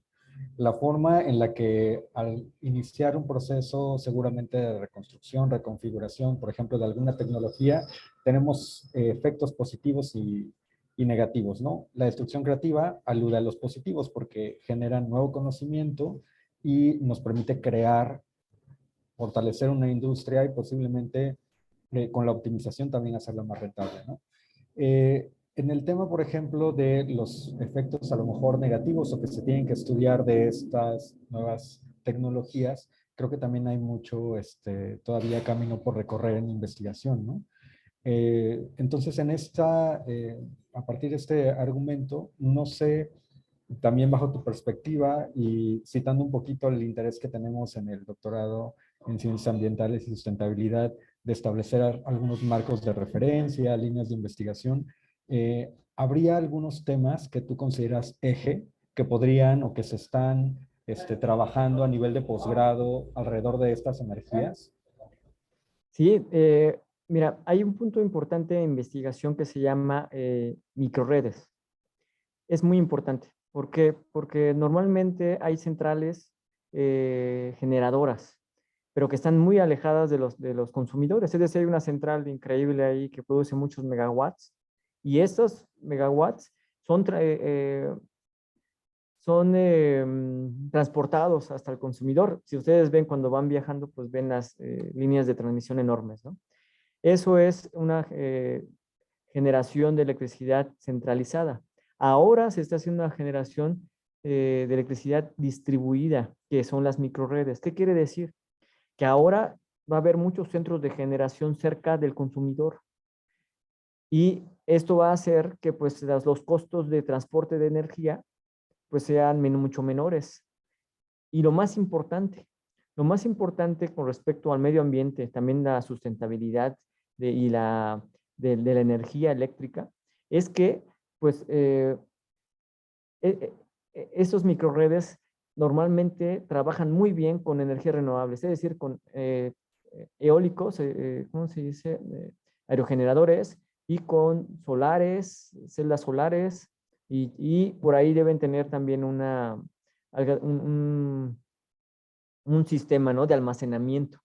La forma en la que al iniciar un proceso seguramente de reconstrucción, reconfiguración, por ejemplo, de alguna tecnología, tenemos efectos positivos y negativos, ¿no? La destrucción creativa alude a los positivos porque generan nuevo conocimiento y nos permite crear, fortalecer una industria y posiblemente con la optimización también hacerla más rentable, ¿no? En el tema, por ejemplo, de los efectos a lo mejor negativos o que se tienen que estudiar de estas nuevas tecnologías, creo que también hay mucho todavía camino por recorrer en investigación, ¿no? Entonces, a partir de este argumento, no sé, también bajo tu perspectiva y citando un poquito el interés que tenemos en el doctorado en ciencias ambientales y sustentabilidad, de establecer algunos marcos de referencia, líneas de investigación, ¿habría algunos temas que tú consideras eje que podrían o que se están trabajando a nivel de posgrado alrededor de estas energías? Sí, mira, hay un punto importante de investigación que se llama microredes. Es muy importante. ¿Por qué? Porque normalmente hay centrales generadoras, pero que están muy alejadas de los consumidores. Es decir, hay una central increíble ahí que produce muchos megawatts y estos megawatts son, transportados hasta el consumidor. Si ustedes ven cuando van viajando, pues ven las líneas de transmisión enormes, ¿no? Eso es una generación de electricidad centralizada. Ahora se está haciendo una generación de electricidad distribuida, que son las microredes. ¿Qué quiere decir? Que ahora va a haber muchos centros de generación cerca del consumidor y esto va a hacer que pues los costos de transporte de energía pues sean mucho menores. Y lo más importante con respecto al medio ambiente, también la sustentabilidad de la energía eléctrica, es que pues estos microredes normalmente trabajan muy bien con energías renovables, es decir, con eólicos, ¿cómo se dice? Aerogeneradores y con solares, celdas solares, y por ahí deben tener también un, un sistema, ¿no?, de almacenamiento.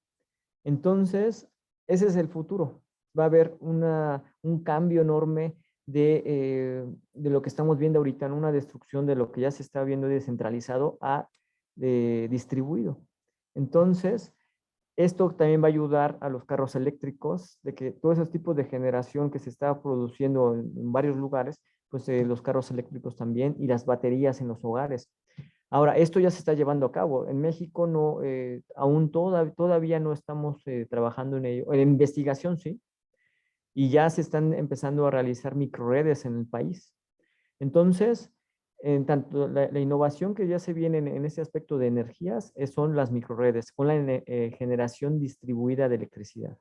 Entonces, ese es el futuro. Va a haber un cambio enorme de lo que estamos viendo ahorita, en una destrucción de lo que ya se está viendo descentralizado a distribuido. Entonces, esto también va a ayudar a los carros eléctricos, de que todos esos tipos de generación que se está produciendo en varios lugares, pues los carros eléctricos también y las baterías en los hogares. Ahora, esto ya se está llevando a cabo. En México no, aún todavía no estamos trabajando en ello. En investigación sí, y ya se están empezando a realizar microredes en el país. Entonces, en tanto la innovación que ya se viene en ese aspecto de energías son las microredes, con la generación distribuida de electricidad.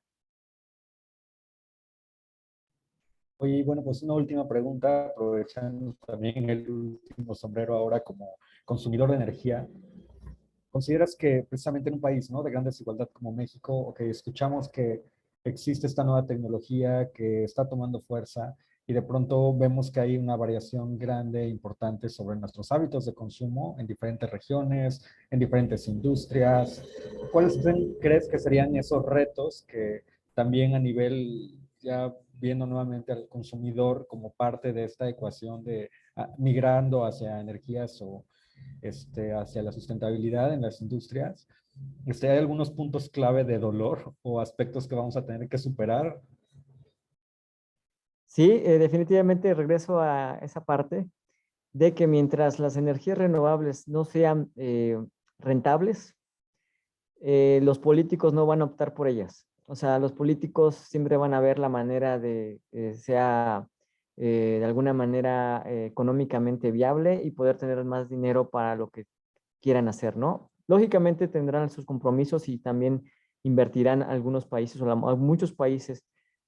Oye, bueno, pues una última pregunta, aprovechando también el último sombrero ahora como consumidor de energía. ¿Consideras que precisamente en un país, ¿no?, de gran desigualdad como México, o que escuchamos que existe esta nueva tecnología que está tomando fuerza y de pronto vemos que hay una variación grande e importante sobre nuestros hábitos de consumo en diferentes regiones, en diferentes industrias? ¿Cuáles crees que serían esos retos que también a nivel, ya viendo nuevamente al consumidor como parte de esta ecuación de migrando hacia energías o hacia la sustentabilidad en las industrias, hay algunos puntos clave de dolor o aspectos que vamos a tener que superar? Sí, definitivamente regreso a esa parte de que mientras las energías renovables no sean rentables, los políticos no van a optar por ellas. O sea, los políticos siempre van a ver la manera de que sea de alguna manera económicamente viable y poder tener más dinero para lo que quieran hacer, ¿no? Lógicamente tendrán sus compromisos y también invertirán algunos países o muchos países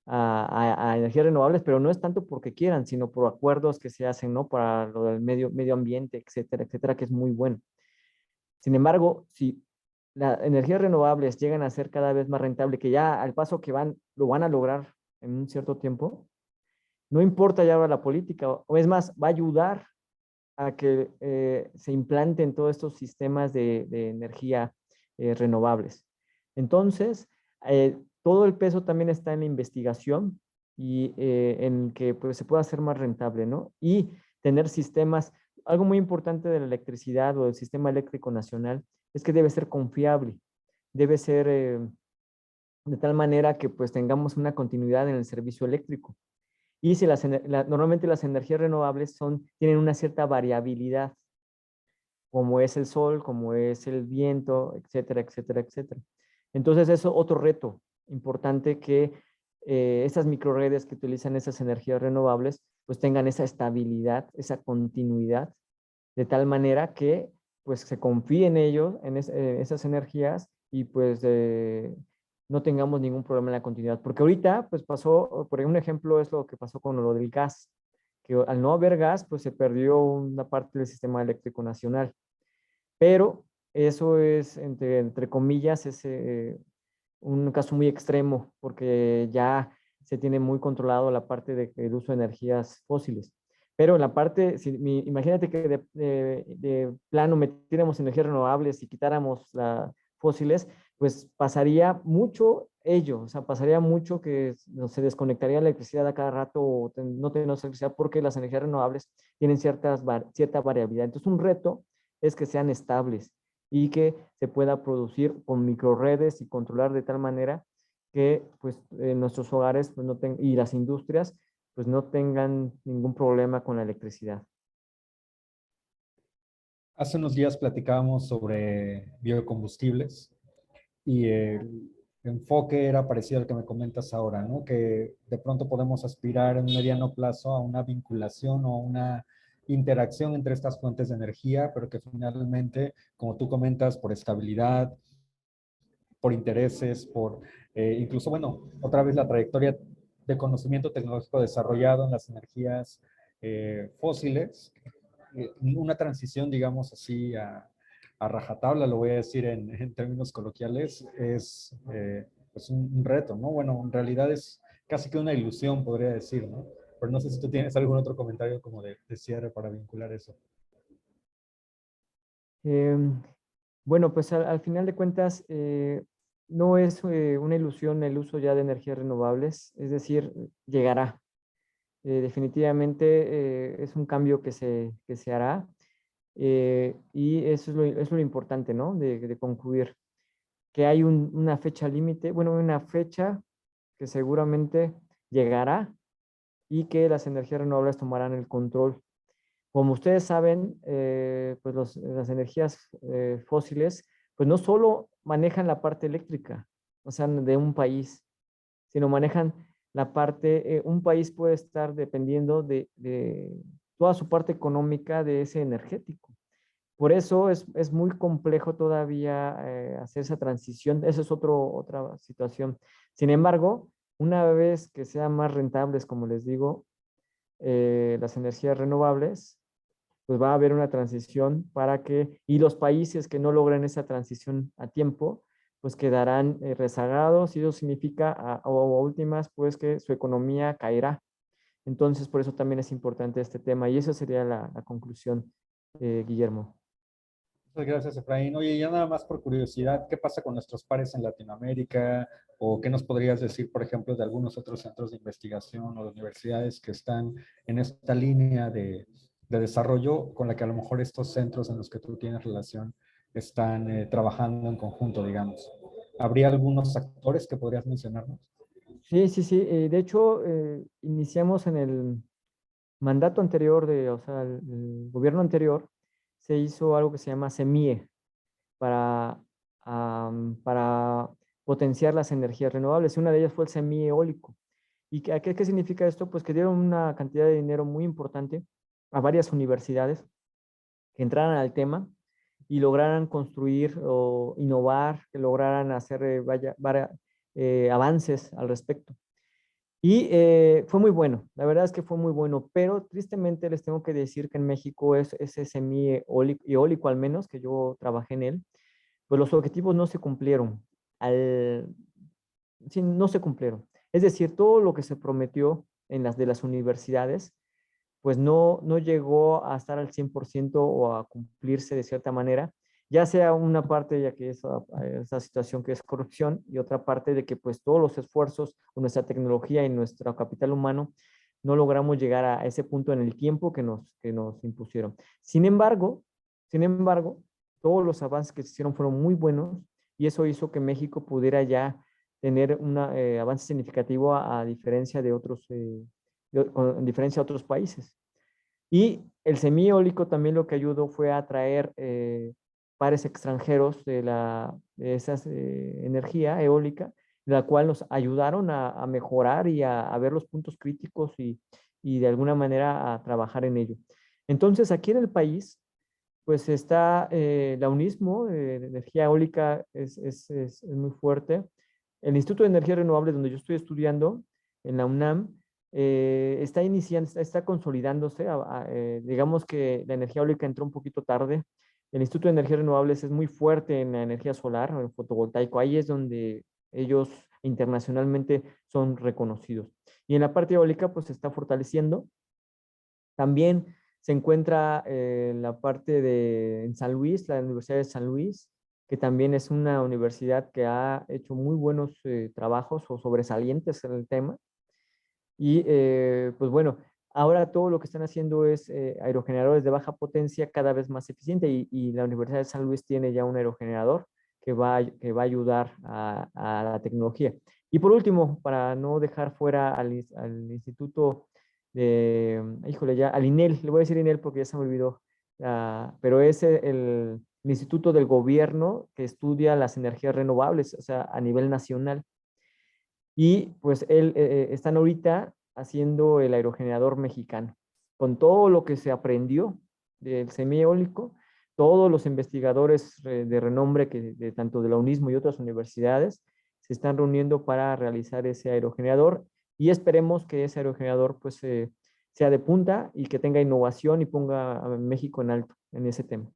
a energías renovables, pero no es tanto porque quieran, sino por acuerdos que se hacen, ¿no? Para lo del medio ambiente, etcétera, que es muy bueno. Sin embargo, si las energías renovables llegan a ser cada vez más rentables, que ya al paso que van, lo van a lograr en un cierto tiempo, no importa ya ahora la política, o es más, va a ayudar a que se implanten todos estos sistemas de energía renovables. Entonces, todo el peso también está en la investigación y en que pues, se pueda hacer más rentable, ¿no? Y tener sistemas, algo muy importante de la electricidad o del sistema eléctrico nacional es que debe ser confiable, debe ser de tal manera que pues tengamos una continuidad en el servicio eléctrico. Y si normalmente las energías renovables tienen una cierta variabilidad, como es el sol, como es el viento, etcétera. Entonces, eso es otro reto importante que estas microredes que utilizan esas energías renovables, pues tengan esa estabilidad, esa continuidad, de tal manera que pues se confíe en ellos, en esas energías y pues no tengamos ningún problema en la continuidad. Porque ahorita pues pasó, por un ejemplo es lo que pasó con lo del gas, que al no haber gas pues se perdió una parte del sistema eléctrico nacional. Pero eso es, entre comillas, es un caso muy extremo porque ya se tiene muy controlado la parte del uso de energías fósiles. Pero en la parte, imagínate que de plano metiéramos energías renovables y quitáramos las fósiles, pues pasaría mucho ello, o sea, pasaría mucho que se desconectaría la electricidad a cada rato o no tenemos electricidad porque las energías renovables tienen cierta variabilidad. Entonces, un reto es que sean estables y que se pueda producir con microredes y controlar de tal manera que pues nuestros hogares pues, y las industrias pues no tengan ningún problema con la electricidad. Hace unos días platicábamos sobre biocombustibles y el enfoque era parecido al que me comentas ahora, ¿no? Que de pronto podemos aspirar en un mediano plazo a una vinculación o una interacción entre estas fuentes de energía, pero que finalmente, como tú comentas, por estabilidad, por intereses, por incluso, bueno, otra vez la trayectoria de conocimiento tecnológico desarrollado en las energías fósiles, una transición, digamos así, a rajatabla, lo voy a decir en términos coloquiales, es pues un reto, ¿no? Bueno, en realidad es casi que una ilusión, podría decir, ¿no? Pero no sé si tú tienes algún otro comentario como de cierre para vincular eso. Eh, bueno, pues al final de cuentas, no es una ilusión el uso ya de energías renovables, es decir, llegará. Definitivamente es un cambio que se hará y eso es lo importante, ¿no? De concluir, que hay una fecha límite, bueno, una fecha que seguramente llegará y que las energías renovables tomarán el control. Como ustedes saben, pues las energías fósiles, pues no solo manejan la parte eléctrica, o sea, de un país, sino manejan la parte, un país puede estar dependiendo de toda su parte económica de ese energético. Por eso es muy complejo todavía hacer esa transición. Esa es otra situación. Sin embargo, una vez que sean más rentables, como les digo, las energías renovables, pues va a haber una transición y los países que no logren esa transición a tiempo, pues quedarán rezagados y eso significa o a últimas, pues que su economía caerá. Entonces, por eso también es importante este tema y esa sería la conclusión, Guillermo. Muchas gracias, Efraín. Oye, ya nada más por curiosidad, ¿qué pasa con nuestros pares en Latinoamérica? ¿O qué nos podrías decir, por ejemplo, de algunos otros centros de investigación o de universidades que están en esta línea de desarrollo con la que a lo mejor estos centros en los que tú tienes relación están trabajando en conjunto, digamos? ¿Habría algunos actores que podrías mencionarnos? Sí, sí, sí. De hecho, iniciamos en el mandato anterior o sea, el gobierno anterior, se hizo algo que se llama SEMIE para, para potenciar las energías renovables. Una de ellas fue el SEMIE eólico. ¿Y qué significa esto? Pues que dieron una cantidad de dinero muy importante a varias universidades que entraran al tema y lograran construir o innovar, que lograran hacer avances al respecto. Y fue muy bueno, la verdad es que fue muy bueno, pero tristemente les tengo que decir que en México ese semi-eólico al menos, que yo trabajé en él, pues los objetivos no se cumplieron. Al, sí, no se cumplieron. Es decir, todo lo que se prometió en las de las universidades, pues no llegó a estar al 100% o a cumplirse de cierta manera, ya sea una parte ya que es esa situación que es corrupción y otra parte de que pues todos los esfuerzos, nuestra tecnología y nuestro capital humano no logramos llegar a ese punto en el tiempo que nos impusieron. Sin embargo, todos los avances que se hicieron fueron muy buenos y eso hizo que México pudiera ya tener un avance significativo a diferencia de otros con diferencia a otros países. Y el semiólico también lo que ayudó fue a atraer pares extranjeros de esa energía eólica, la cual nos ayudaron a mejorar y a ver los puntos críticos y de alguna manera a trabajar en ello. Entonces, aquí en el país, pues está la UNISMO, de energía eólica es muy fuerte. El Instituto de Energía Renovable, donde yo estoy estudiando, en la UNAM, está iniciando, está consolidándose. Digamos que la energía eólica entró un poquito tarde. El Instituto de Energías Renovables es muy fuerte en la energía solar, en el fotovoltaico. Ahí es donde ellos internacionalmente son reconocidos. Y en la parte eólica, pues se está fortaleciendo. También se encuentra la parte de en San Luis, la Universidad de San Luis, que también es una universidad que ha hecho muy buenos trabajos o sobresalientes en el tema. Y pues bueno, ahora todo lo que están haciendo es aerogeneradores de baja potencia cada vez más eficiente y la Universidad de San Luis tiene ya un aerogenerador que va a ayudar a la tecnología. Y por último, para no dejar fuera al instituto de, híjole, ya, al INEL, le voy a decir INEL porque ya se me olvidó, pero es el instituto del gobierno que estudia las energías renovables, o sea, a nivel nacional. Y pues están ahorita haciendo el aerogenerador mexicano. Con todo lo que se aprendió del semieólico, todos los investigadores de renombre tanto de la UNISMO y otras universidades se están reuniendo para realizar ese aerogenerador y esperemos que ese aerogenerador pues sea de punta y que tenga innovación y ponga a México en alto en ese tema.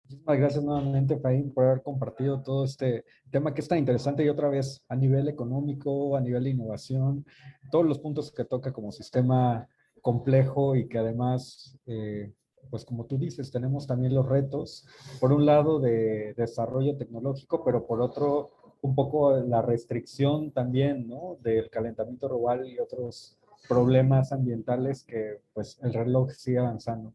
Muchísimas gracias nuevamente, Efraín, por haber compartido todo este tema que es tan interesante y otra vez a nivel económico, a nivel de innovación, todos los puntos que toca como sistema complejo y que además, pues como tú dices, tenemos también los retos, por un lado de desarrollo tecnológico, pero por otro, un poco la restricción también, ¿no? Del calentamiento global y otros problemas ambientales que pues el reloj sigue avanzando.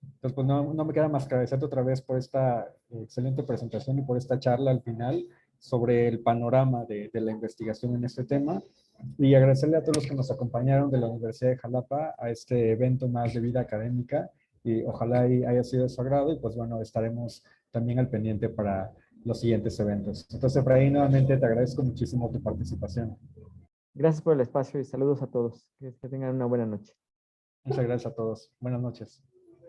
Entonces, pues no me queda más que agradecerte otra vez por esta excelente presentación y por esta charla al final sobre el panorama de la investigación en este tema. Y agradecerle a todos los que nos acompañaron de la Universidad de Jalapa a este evento más de vida académica. Y ojalá haya sido de su agrado. Y pues bueno, estaremos también al pendiente para los siguientes eventos. Entonces, Efraín, nuevamente te agradezco muchísimo tu participación. Gracias por el espacio y saludos a todos. Que tengan una buena noche. Muchas gracias a todos. Buenas noches.